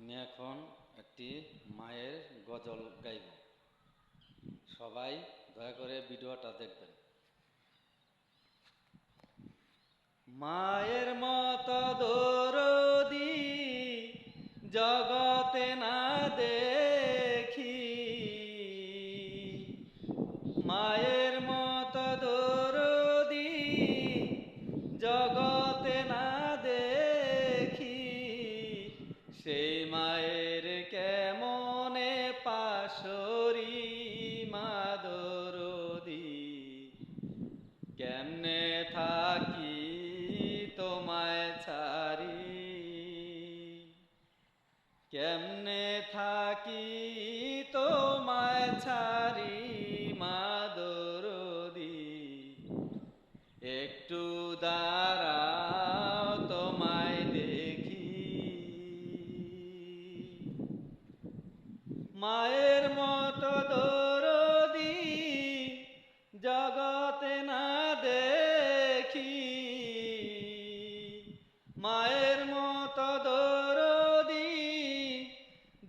আমি এখন একটি মায়ের গজল গাইব। সবাই দয়া করে ভিডিওটা দেখবেন। মায়ের মতো দরদি জগতে না দেখি, মায়ের মতো দরদি জগতে না দেখি, সেই মায়ের কেমনে পাশরি মা দরদি, কেমনে থাকি তোমায় ছাড়ি, কেমনে থাকি তোমায় ছাড়ি মা দরদি, একটু দাঁড়াও তোমায় দেখি। মায়ের মতো দরদি জগতে না দেখি, মায়ের মতো দরদি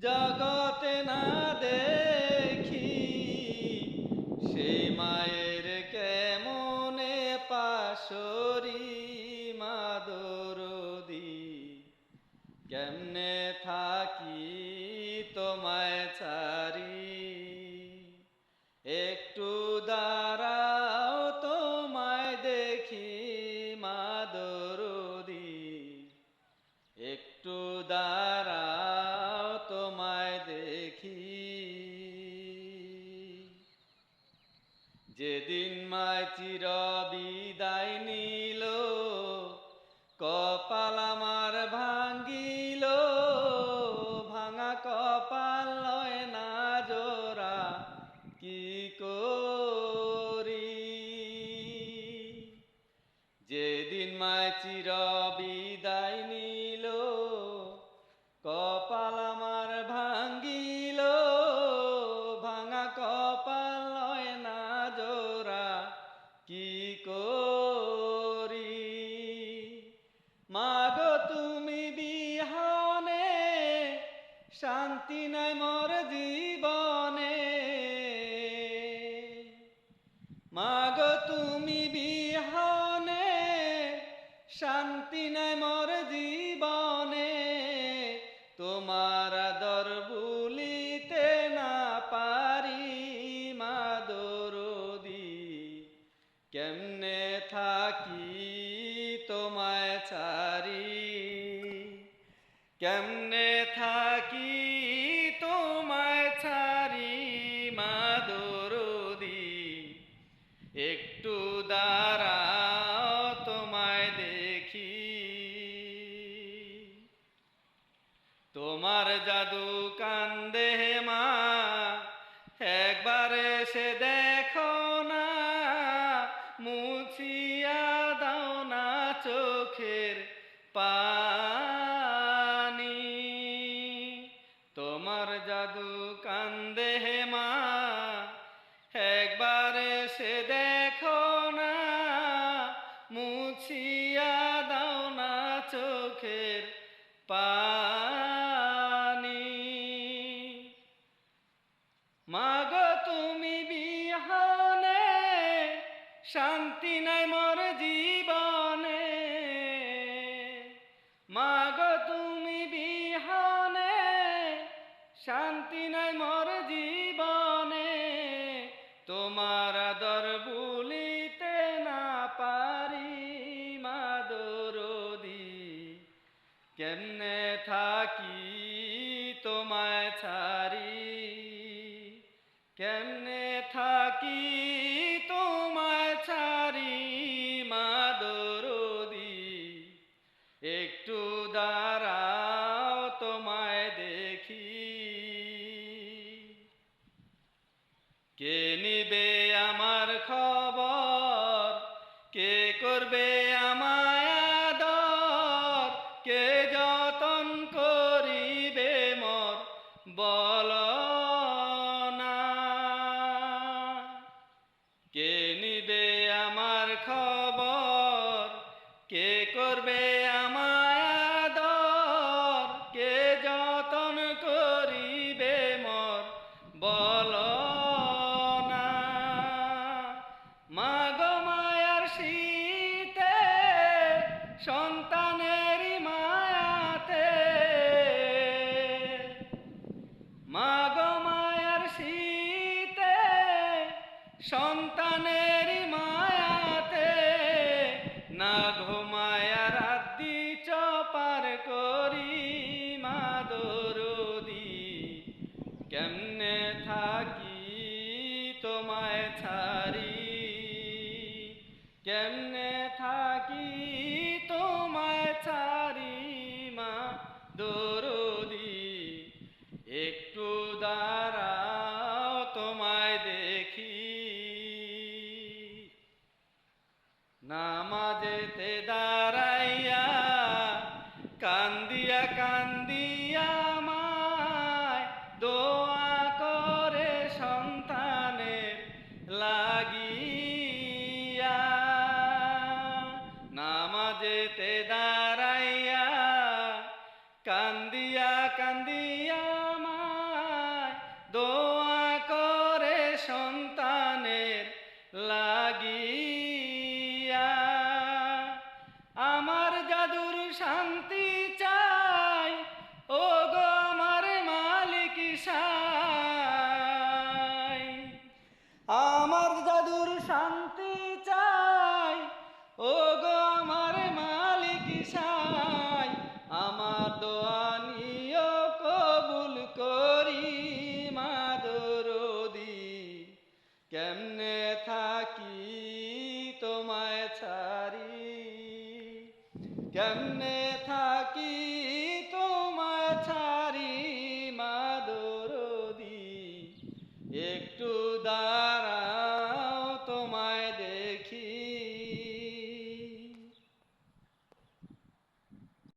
জগতে না দেখি, সেই মায়ের কেমনে পাশরি মা দরদি, কেমনে থাকি তোমায় ছাড়ি, একটু দাঁড়াও তোমায় দেখি মা দরদি, একটু দাঁড়াও তোমায় দেখি। যেদিন মায় চির বিদায় নিল, কপাল আমার ভাঙ্গিল, ভাঙা কপাল লয় না জোড়া কি করি। যেদিন মায় চির বিদায় নিল, কপাল আমার ভাঙ্গিল, ভাঙা কপাল লয় না জোড়া কি করি। মাগো তুমি বিহনে শান্তি নাই মোর জীবনে, মাগো তুমি বিহনে শান্তি নাই মোর জীবনে, তোমার আদর ভুলিতে না পারি মা দরদি, কেমনে থাকি তোমায় ছাড়ি, কেমনে থাকি তোমায় ছাড়ি মা দরদি, একটু দাঁড়াও তোমায় দেখি। তোমার জাদু কান্দে মা, একবার এসে দেখো না, মুছিয়া দাও না চোখের পানি। তোমার জাদু কান্দে মা, একবার এসে দেখো না, মুছিয়া দাও না চোখের পানি। মাগো তুমি বিহনে শান্তি নাই মোর জীবনে, মাগো তুমি বিহনে শান্তি নাই মোর জীবনে, তোমার আদর ভুলিতে না পারি মা দরদি, কেমনে থাকি তোমায় ছাড়ি, কেমনে থাকি তোমায় ছাড়ি মা দরদি, একটু দাঁড়াও তোমায় দেখি। কে নিবে আমার খবর, কে করবে আমায় আদর, কে যতন করিবে মোর বল না। সন্তানের মায়াতে না ঘুমায়া রাত দিছ পার করি মা দরদি, কেমনে থাকি তোমায় ছাড়ি, কেমনে থাকি তোমায় ছাড়ি মা দরদি, একটু দাঁড়াও তোমায় দেখি। নামাজেতে দাঁড়াইয়া কান্দিয়া কান্দিয়া মায় দোয়া করে সন্তানের লাগিয়া, নামাজেতে দাঁড়াইয়া কান্দিয়া কান্দিয়া